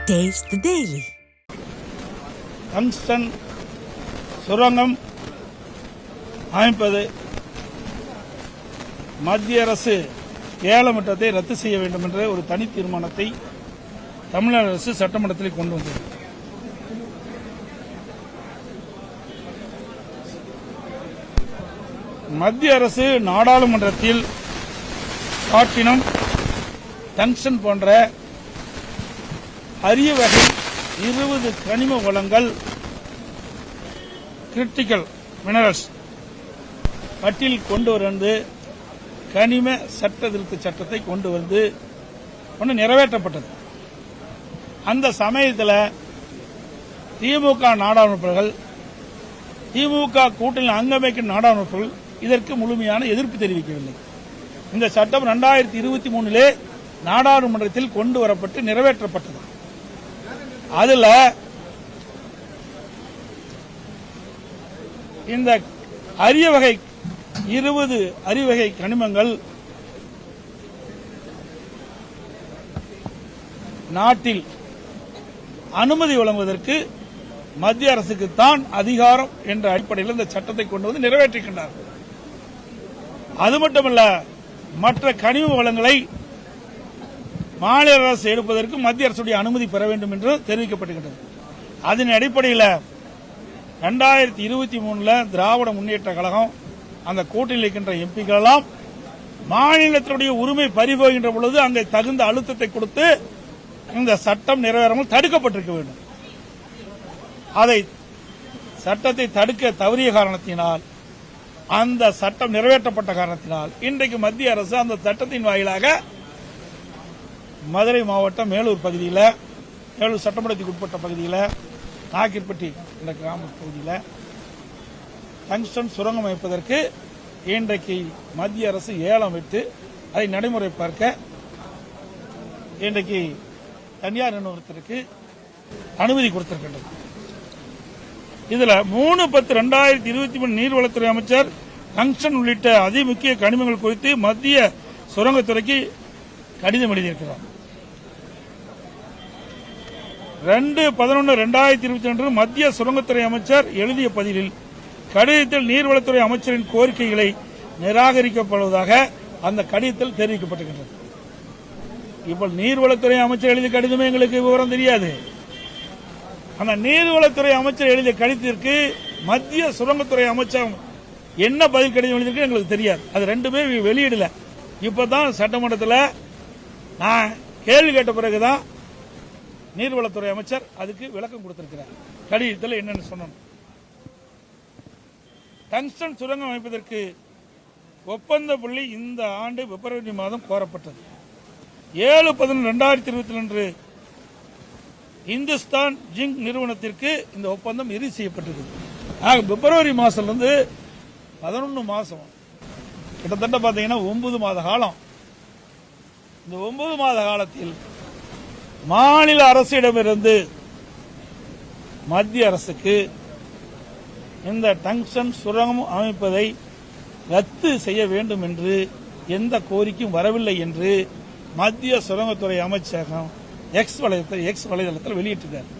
Taste the Daily. Tungsten சுரங்கம் அமைப்பது மத்திய அரசு ஏலமிட்டத்தை ரத்து செய்ய வேண்டும் என்ற ஒரு தனி தீர்மானத்தை தமிழ்நாடு அரசு சட்டமன்றத்தில் கொண்டு வந்தது. மத்திய அரசு நாடாளுமன்றத்தில் பிளாட்டினம், டங்ஸ்டன் போன்ற அரிய வகை 20 கனிம வளங்கள் கிரிட்டிக்கல் மினரல்ஸ் பட்டியல் கொண்டு வந்து கனிம சட்ட திருத்த சட்டத்தை கொண்டு வந்து ஒன்று நிறைவேற்றப்பட்டது. அந்த சமயத்தில் திமுக நாடாளுமன்றங்கள், திமுக கூட்டணி அங்கமைக்கும் நாடாளுமன்றங்கள் இதற்கு முழுமையான எதிர்ப்பு தெரிவிக்கவில்லை. இந்த சட்டம் 2023 நாடாளுமன்றத்தில் கொண்டு வரப்பட்டு நிறைவேற்றப்பட்டது. அதுல இந்த அரிய வகை 20 அரிய வகை கனிமங்கள் நாட்டில் அனுமதி வழங்குவதற்கு மத்திய அரசுக்குத்தான் அதிகாரம் என்ற அடிப்படையில் இந்த சட்டத்தை கொண்டு வந்து நிறைவேற்றுகின்றார்கள். அது மட்டுமல்ல, மற்ற கனிம வளங்களை மாநில அரசு எடுப்பதற்கு மத்திய அரசுடைய அனுமதி பெற வேண்டும் என்று தெரிவிக்கப்பட்டுள்ளது. அதன் அடிப்படையில் 2023 திராவிட முன்னேற்ற கழகம் அந்த கூட்டணியில் இருக்கின்ற எம்பிக்கள் எல்லாம் மாநிலத்தினுடைய உரிமை பறிபோகின்ற பொழுது அங்கே தகுந்த அழுத்தத்தை கொடுத்து இந்த சட்டம் நிறைவேறாமல் தடுக்கப்பட்டிருக்க வேண்டும். அதை சட்டத்தை தடுக்க தவறிய காரணத்தினால், அந்த சட்டம் நிறைவேற்றப்பட்ட காரணத்தினால் இன்றைக்கு மத்திய அரசு அந்த சட்டத்தின் வாயிலாக மதுரை மாவட்டம் மேலூர் பகுதியில், மேலூர் சட்டமன்றத்துக்கு உட்பட்ட பகுதியில், நாக்கிற்பட்டி என்ற கிராம பகுதியில் டங்ஸ்டன் சுரங்கம் அமைப்பதற்கு இன்றைக்கு மத்திய அரசு ஏலம் விட்டு அதை நடைமுறை பார்க்க இன்றைக்கு தனியார் நிறுவனத்திற்கு அனுமதி கொடுத்திருக்கின்றது. இதுல 3/10/2023 நீர்வளத்துறை அமைச்சர் டங்ஸ்டன் உள்ளிட்ட அதிமுக்கிய கனிமங்கள் குறித்து மத்திய சுரங்கத்துறைக்கு கடிதம் எழுதியிருக்கிறார். 2/11/2022 மத்திய சுரங்கத்துறை அமைச்சர் எழுதிய பதிலில் கடிதத்தில் நீர்வளத்துறை அமைச்சரின் கோரிக்கைகளை நிராகரிக்கப்படுவதாக அந்த கடிதத்தில் தெரிவிக்கப்பட்டிருக்கிறது. இப்போ நீர்வளத்துறை அமைச்சர் எழுதிய கடிதமே எங்களுக்கு விவரம் தெரியாது. அந்த நீர்வளத்துறை அமைச்சர் எழுதிய கடிதத்திற்கு மத்திய சுரங்கத்துறை அமைச்சர் என்ன பதில் கடிதம் எழுதியிருக்கு எங்களுக்கு தெரியாது. அது ரெண்டுமே வெளியிடல. இப்பதான் சட்டமன்றத்தில் நான் கேள்வி கேட்ட பிறகுதான் நீர்வளத்துறை அமைச்சர் அதுக்கு விளக்கம் கொடுத்திருக்கிறார். கடிதத்தில் என்னன்னு சொன்னோம். டங்ஸ்டன் சுரங்கம் அமைப்பதற்கு ஒப்பந்த புள்ளி இந்த ஆண்டு பிப்ரவரி மாதம் கோரப்பட்டது. 7/11/2022 இந்துஸ்தான் ஜிங்க் நிறுவனத்திற்கு இந்த ஒப்பந்தம் இறுதி செய்யப்பட்டது. பிப்ரவரி மாசத்திலிருந்து 11 மாசம், கிட்டத்தட்ட பாத்தீங்கன்னா 9 மாத காலம். இந்த 9 மாத காலத்தில் மாநில அரசிடமிருந்து மத்திய அரசுக்கு இந்த டங்ஸ்டன் சுரங்கம் அமைப்பதை ரத்து செய்ய வேண்டும் என்று எந்த கோரிக்கையும் வரவில்லை என்று மத்திய சுரங்கத்துறை அமைச்சகம் எக்ஸ் வலைதளத்தில் வெளியிட்டிருக்கிறார்.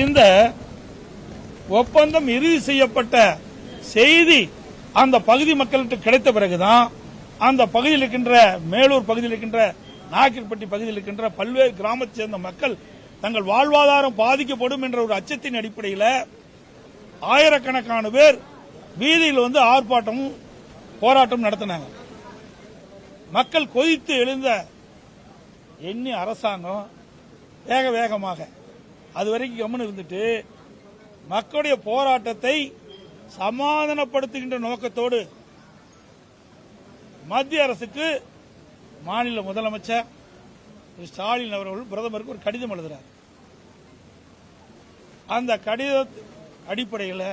இந்த ஒப்பந்தம் இறுதி செய்யப்பட்ட செய்தி அந்த பகுதி மக்களுக்கு கிடைத்த பிறகுதான் அந்த பகுதியில் இருக்கின்ற மேலூர் பகுதியில் இருக்கின்ற நாக்கிற்பட்டி பகுதியில் இருக்கின்ற பல்வேறு கிராமத்தைச் சேர்ந்த மக்கள் தங்கள் வாழ்வாதாரம் பாதிக்கப்படும் என்ற ஒரு அச்சத்தின் அடிப்படையில் ஆயிரக்கணக்கான பேர் வீதியில் வந்து ஆர்ப்பாட்டமும் போராட்டம் நடத்தினாங்க. மக்கள் கொதித்து எழுந்த எண்ணி அரசாங்கம் வேகமாக அதுவரைக்கும் கவனம் இருந்துட்டு மக்களுடைய போராட்டத்தை சமாதானப்படுத்துகின்ற நோக்கத்தோடு மத்திய அரசுக்கு மாநில முதலமைச்சர் ஸ்டாலின் அவர்கள் பிரதமருக்கு ஒரு கடிதம் எழுதுகிறார். அந்த கடித அடிப்படையில்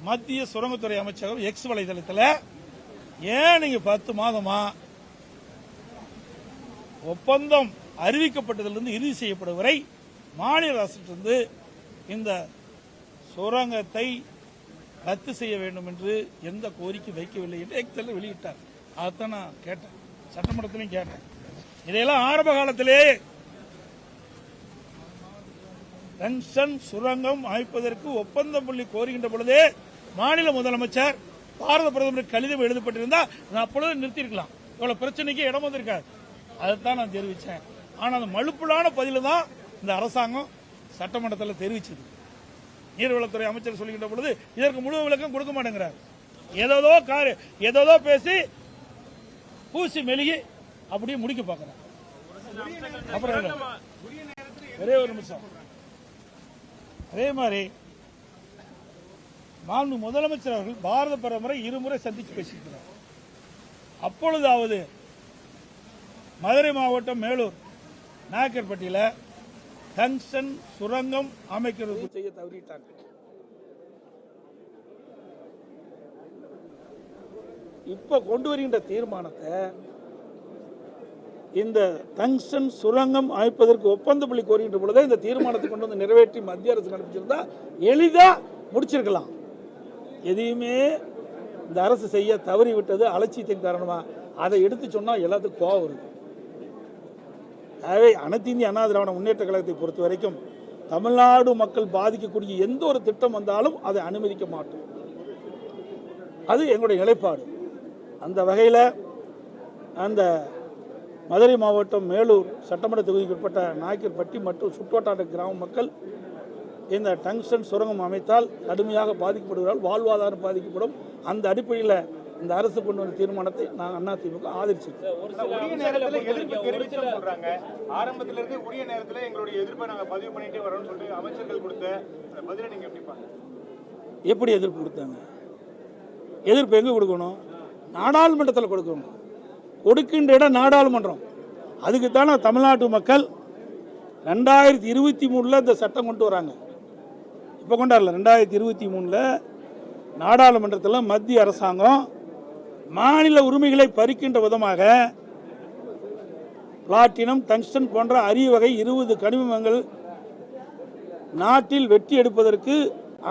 மத்திய சுரங்கத்துறை அமைச்சகம் எக்ஸ் வலைதளத்தில் ஏன் நீங்க 10 மாதமா ஒப்பந்தம் அறிவிக்கப்பட்டதிலிருந்து இறுதி செய்யப்படும் வரை மாநில அரசிலிருந்து இந்த சுரங்கத்தை ரத்து செய்ய வேண்டும் என்று எந்த கோரிக்கை வைக்கவில்லை என்று எக்ஸில் வெளியிட்டார். அதைத்தான் நான் கேட்டேன், சட்டமன்றத்திலையும் கேட்டேன். இதையெல்லாம் ஆரம்ப காலத்திலே டங்ஸ்டன் சுரங்கம் அமைப்பதற்கு ஒப்பந்தம் புள்ளி கோருகின்ற பொழுதே மாநில முதலமைச்சர் பாரத பிரதமருக்கு கடிதம் எழுதப்பட்டிருந்தா நான் அப்பொழுது நிறுத்திருக்கலாம். இவ்வளவு பிரச்சனைக்கு இடம் வந்திருக்காது. அதைத்தான் நான் தெரிவித்தேன். ஆனால் அந்த மழுப்பலான பதில தான் இந்த அரசாங்கம் சட்டமன்றத்தில் தெரிவிச்சது. நீர்வளத்துறை அமைச்சர் சொல்கின்ற பொழுது இதற்கு முழு விளக்கம் கொடுக்க மாட்டேங்கிறார். ஏதோ பேசி பூசி மெழுகி அப்படியே முடிக்க பார்க்கிறார். அப்புறம் ஒரே ஒரு நிமிஷம். அதே மாதிரி மாண்பு முதலமைச்சர் அவர்கள் பாரத பிரதமரை இருமுறை சந்தித்து பேசியிருக்கிறார். அப்பொழுதாவது மதுரை மாவட்டம் மேலூர் நாயக்கர்பட்டியில டங்ஸ்டன் சுரங்கம் அமைக்கிறது செய்ய தவறிட்டாங்க. இப்ப கொண்டு வருகின்ற தீர்மானத்தை இந்த டங்ஸ்டன் சுரங்கம் அமைப்பதற்கு ஒப்பந்த புள்ளி கோருகின்ற பொழுது இந்த தீர்மானத்தை கொண்டு வந்து நிறைவேற்றி மத்திய அரசு அனுப்பிச்சிருந்தா எளிதா முடிச்சிருக்கலாம். எதையுமே இந்த அரசு செய்ய தவறி விட்டது அலட்சியத்தின் காரணமா. அதை எடுத்து சொன்னா எல்லாத்துக்கும் கோவம் வருது. ஆகவே அனைத்து இந்திய அண்ணா திராவிட முன்னேற்ற கழகத்தை பொறுத்த வரைக்கும் தமிழ்நாடு மக்கள் பாதிக்கக்கூடிய எந்த ஒரு திட்டம் வந்தாலும் அதை அனுமதிக்க மாட்டோம். அது எங்களுடைய நிலைப்பாடு. அந்த வகையில் அந்த மதுரை மாவட்டம் மேலூர் சட்டமன்ற தொகுதிக்கு உட்பட்ட நாயக்கர்பட்டி மற்றும் சுற்றுவட்டார கிராம மக்கள் இந்த டங்ஸ்டன் சுரங்கம் அமைத்தால் கடுமையாக பாதிக்கப்படுவதால் வாழ்வாதாரம் பாதிக்கப்படும். அந்த அடிப்படையில் இந்த அரசு கொண்டு வந்த தீர்மானத்தை நாங்கள் அதிமுக ஆதரிச்சிருக்கோம். ஆரம்பத்திலிருந்து உரிய நேரத்தில் எங்களுடைய எதிர்ப்பை நாங்கள் பதிவு பண்ணிட்டே வரோம்னு சொல்லிட்டு அமைச்சர்கள் கொடுத்த பதிலை நீங்க எப்படி பாருங்க? எப்படி எதிர்ப்பு கொடுத்தாங்க? எதிர்ப்பு எங்க கொடுக்கணும்? நாடாளுமன்றத்தில் கொடுக்கணும். கொடுக்கின்ற இடம் நாடாளுமன்றம். அதுக்கு தானே தமிழ்நாட்டு மக்கள் 2023 இந்த சட்டம் கொண்டு வராங்க. இப்போ கொண்டாடல, 2023 நாடாளுமன்றத்தில் மத்திய அரசாங்கம் மாநில உரிமைகளை பறிக்கின்ற விதமாக பிளாட்டினம், டங்ஸ்டன் போன்ற அரிய வகை 20 கனிமங்கள் நாட்டில் வெட்டி எடுப்பதற்கு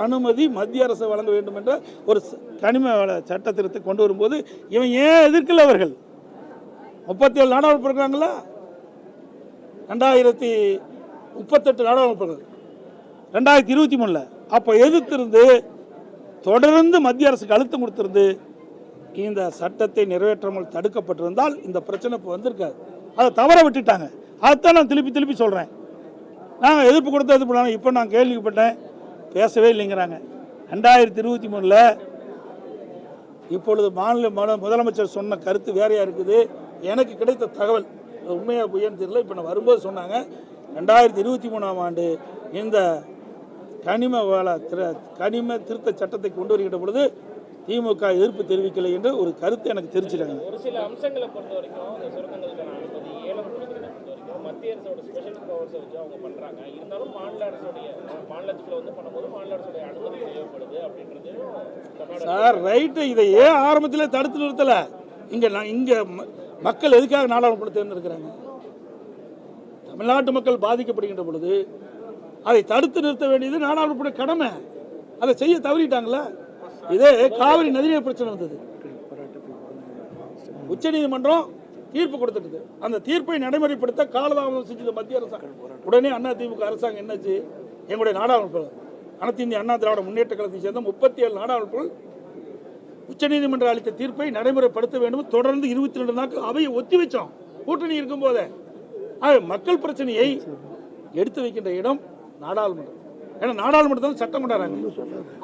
அனுமதி மத்திய அரசு வழங்க வேண்டும் என்ற ஒரு கனிம சட்ட திருத்தத்தை கொண்டு வரும்போது இவன் ஏன் எதிர்க்கல? அவர்கள் 37 நாடாளுமன்ற இருக்காங்களா, 2038 நாடாளுமன்ற 2023 அப்போ எதிர்த்திருந்து தொடர்ந்து மத்திய அரசுக்கு அழுத்தம் கொடுத்திருந்து இந்த சட்டத்தை நிறைவேற்றாமல் தடுக்கப்பட்டிருந்தால் இந்த பிரச்சனை இப்போ வந்திருக்காது. அதை தவற விட்டுட்டாங்க. அதைத்தான் நான் திருப்பி சொல்கிறேன். நாங்கள் எதிர்ப்பு கொடுத்த எதிர்ப்பு பண்ணாங்க. இப்போ நான் கேள்விப்பட்டேன் பேசவே இல்லைங்கிறாங்க. 2023 இப்பொழுது மாநில முதலமைச்சர் சொன்ன கருத்து வேறையாக இருக்குது. எனக்கு கிடைத்த தகவல் உண்மையாக பொய்யான்னு தெரியல. இப்போ நான் வரும்போது சொன்னாங்க 2023 ஆண்டு இந்த கனிம திருத்த சட்டத்தை கொண்டு வருகின்ற பொழுது திமுக எதிர்ப்பு தெரிவிக்கலை என்று ஒரு கருத்து எனக்கு தெரிஞ்சிட்டாங்க. ஒரு சில அம்சங்களை பொறுத்த வரைக்கும் சுரங்கங்களுக்கான அனுமதி ஏலம் கொடுக்கறதை பொறுத்த வரைக்கும் மத்திய அரசோட ஸ்பெஷல் பவர்ஸை வச்சு அவங்க பண்றாங்க. இருந்தாலும் மாநில அரசுடைய மாநிலத்துக்குள்ள பண்ணும்போது மாநில அரசுடைய அனுமதி தேவைப்படுது அப்படின்றது சார் ரைட்டு. இதை ஏன் ஆரம்பத்திலே தடுத்து நிறுத்தல? இங்க மக்கள் எதுக்காக நாடாளுமன்றத்தை தேர்ந்தெடுக்கிறாங்க? தமிழ்நாட்டு மக்கள் பாதிக்கப்படுகின்ற பொழுது அதை தடுத்து நிறுத்த வேண்டியது நாடாளுமன்ற கடமை. அதை செய்ய தவறிட்டாங்களா? இதே காவிரி நதிநீர் பிரச்சனை வந்தது, உச்சநீதிமன்றம் தீர்ப்பு கொடுத்துட்டு அந்த தீர்ப்பை நடைமுறைப்படுத்த காலதாமதம் செஞ்சது மத்திய அரசாங்கம். உடனே அதிமுக அரசாங்கம் என்னாச்சு? எங்களுடைய நாடாளுமன்ற அனைத்து இந்திய அண்ணா திராவிட முன்னேற்ற கழகத்தை சேர்ந்த 37 நாடாளுமன்றங்கள் உச்சநீதிமன்றம் அளித்த தீர்ப்பை நடைமுறைப்படுத்த வேண்டும். தொடர்ந்து 22 நாட்கள் அவையை ஒத்தி வச்சோம் கூட்டணி இருக்கும் போதே. மக்கள் பிரச்சனையை எடுத்து வைக்கின்ற இடம் நாடாளுமன்றம். ஏன்னா நாடாளுமன்றத்தில் சட்டம் கொண்டாடுறாங்க.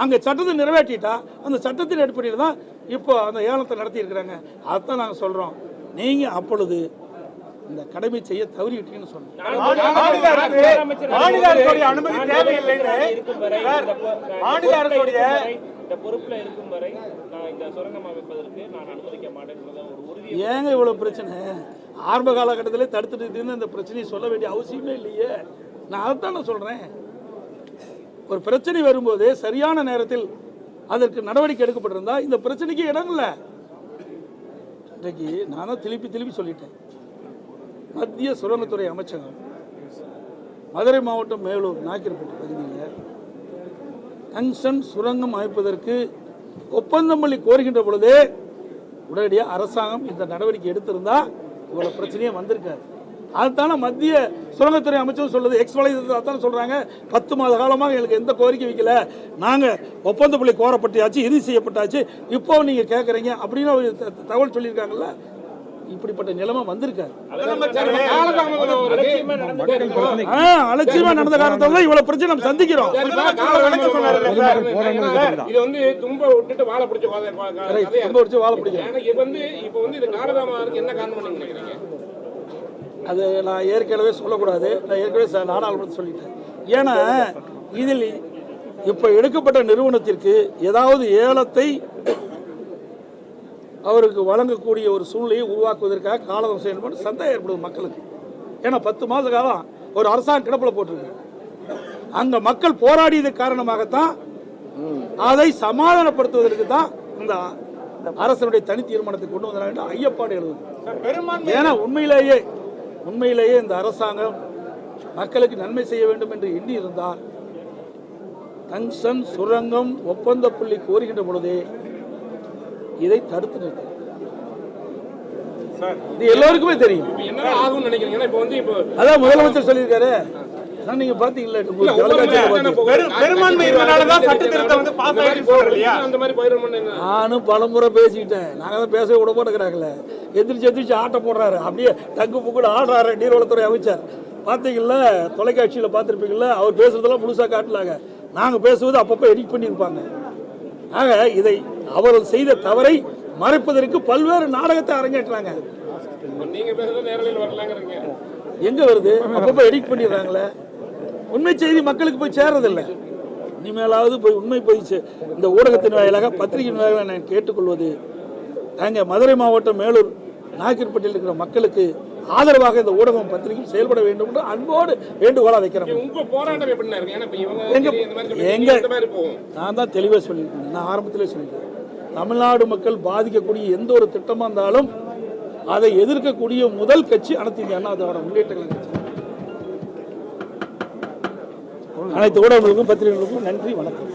அங்கே சட்டத்தை நிறைவேற்றிட்டா அந்த சட்டத்தின் அடிப்படையில் தான் இப்போ அந்த ஏலத்தை நடத்தி இருக்கிறாங்க. அதைத்தான் நாங்கள் சொல்கிறோம். நீங்கள் அப்பொழுது இந்த கடமை செய்ய தவறிவிட்டீங்கன்னு சொன்னோம். ஏங்க இவ்வளவு பிரச்சனை? ஆரம்ப காலகட்டத்திலே தடுத்துட்டு இந்த பிரச்சனையை சொல்ல வேண்டிய அவசியமே இல்லையே. நான் அதைத்தான் நான் சொல்றேன். ஒரு பிரச்சனை வரும்போது சரியான நேரத்தில் அதற்கு நடவடிக்கை எடுக்கப்பட்டிருந்தா இந்த பிரச்சனைக்கு இடம் இல்லை. இன்றைக்கு நானும் திருப்பி சொல்லிட்டேன். மத்திய சுரங்கத்துறை அமைச்சகம் மதுரை மாவட்டம் மேலூர் நாயக்கர்பட்டி பகுதியில் டங்ஸ்டன் சுரங்கம் அமைப்பதற்கு ஒப்பந்தம் பண்ணி கோருகின்ற பொழுதே உடனடியாக அரசாங்கம் இந்த நடவடிக்கை எடுத்திருந்தா இவ்வளவு பிரச்சனையே வந்திருக்காது. அதுதானே மத்திய சுரங்கத்துறை அமைச்சர் சொல்லுது. எக்ஸ் வலைதளத்தில் அதான் சொல்றாங்க. 10 மாத காலமாக எங்களுக்கு எந்த கோரிக்கை வைக்கல, நாங்க ஒப்பந்த புள்ளி கோரப்பட்டாச்சு, இறுதி செய்யப்பட்டாச்சு, இப்போ நீங்க கேட்கறீங்க அப்படின்னு ஒரு தகவல் சொல்லியிருக்காங்கல்ல. இப்படிப்பட்ட நிலைமை வந்திருக்காரு. அலட்சியமா நடந்த காரணத்தால இவ்வளவு பிரச்சனை நம்ம சந்திக்கிறோம். இது வந்து தும்ப விட்டுட்டு வாழை பிடிச்சு வாழ பிடிக்கும். இப்போ வந்து இது காலதாமதம் இருக்கு, என்ன காரணம் நினைக்கிறீங்க? அது நான் ஏற்கனவே சொல்லக்கூடாது. நான் ஏற்கனவே நாடாளுமன்றத்தில் சொல்லிட்டேன். ஏன்னா இதில் இப்ப எடுக்கப்பட்ட நிறுவனத்திற்கு ஏதாவது ஏலத்தை அவருக்கு வழங்கக்கூடிய ஒரு சூழ்நிலையை உருவாக்குவதற்காக காலம் செய்யணும் சந்தேகம் ஏற்படுது மக்களுக்கு. ஏன்னா 10 மாத காலம் ஒரு அரசாங்கம் கிடப்பில் போட்டிருக்கு. அங்க மக்கள் போராடியது காரணமாகத்தான் அதை சமாதானப்படுத்துவதற்கு தான் இந்த அரசனுடைய தனி தீர்மானத்தை கொண்டு வந்தாங்க ஐயப்பாடு எழுதுது. ஏன்னா உண்மையிலேயே இந்த அரசாங்கம் மக்களுக்கு நன்மை செய்ய வேண்டும் என்று எண்ணி இருந்தால் டங்ஸ்டன் சுரங்கம் ஒப்பந்த புள்ளி கோருகின்ற பொழுதே இதை தடுத்து நிறுத்த. இது எல்லோருக்குமே தெரியும். என்ன ஆகும் நினைக்கிறீங்க? இப்போ வந்து அதான் முதலமைச்சர் சொல்லியிருக்காரு. நீங்க பாத்தீங்களா நானும் பலமுறை பேசிக்கிட்டேன். நாங்க தான் பேசவே விட மாட்டேங்கிறாங்களே. எந்திரிச்சு ஆட்ட போடுறாரு. அப்படியே தங்கு புக்குடு ஆடுறாரு நீர்வளத்துறை அமைச்சர். பாத்தீங்களா தொலைக்காட்சியில பாத்திருப்பீங்களா? அவர் பேசுறதெல்லாம் முழுசா காட்டலாங்க. நாங்க பேசுவது அப்பப்ப எடிட் பண்ணியிருப்பாங்க. ஆக இதை அவர்கள் செய்த தவறை மறைப்பதற்கு பல்வேறு நாடகத்தை அரங்கேற்றாங்க. எங்க வருது? அப்பப்ப எடிட் பண்ணிடுறாங்களே. உண்மை செய்தி மக்களுக்கு போய் சேர்றதில்லை. இனிமேலாவது போய் உண்மை போய் இந்த ஊடகத்தின் வாயிலாக பத்திரிகையின் வாயிலாக நான் கேட்டுக்கொள்வது, அங்கே மதுரை மாவட்டம் மேலூர் நாயக்கன்பட்டியில் இருக்கிற மக்களுக்கு ஆதரவாக இந்த ஊடகம் பத்திரிகை செயல்பட வேண்டும் என்று அன்போடு வேண்டுகோளா வைக்கிறேன். நான் தான் தெளிவாக சொல்லியிருக்கேன். நான் ஆரம்பத்திலே சொல்லியிருக்கேன். தமிழ்நாடு மக்கள் பாதிக்கக்கூடிய எந்த ஒரு திட்டமாக இருந்தாலும் அதை எதிர்க்கக்கூடிய முதல் கட்சி அனைத்து இந்திய அண்ணா திராவிட முன்னேற்ற கழக கட்சி. அனைத்து ஊடகங்களுக்கும் பத்திரிகைகளுக்கும் நன்றி, வணக்கம்.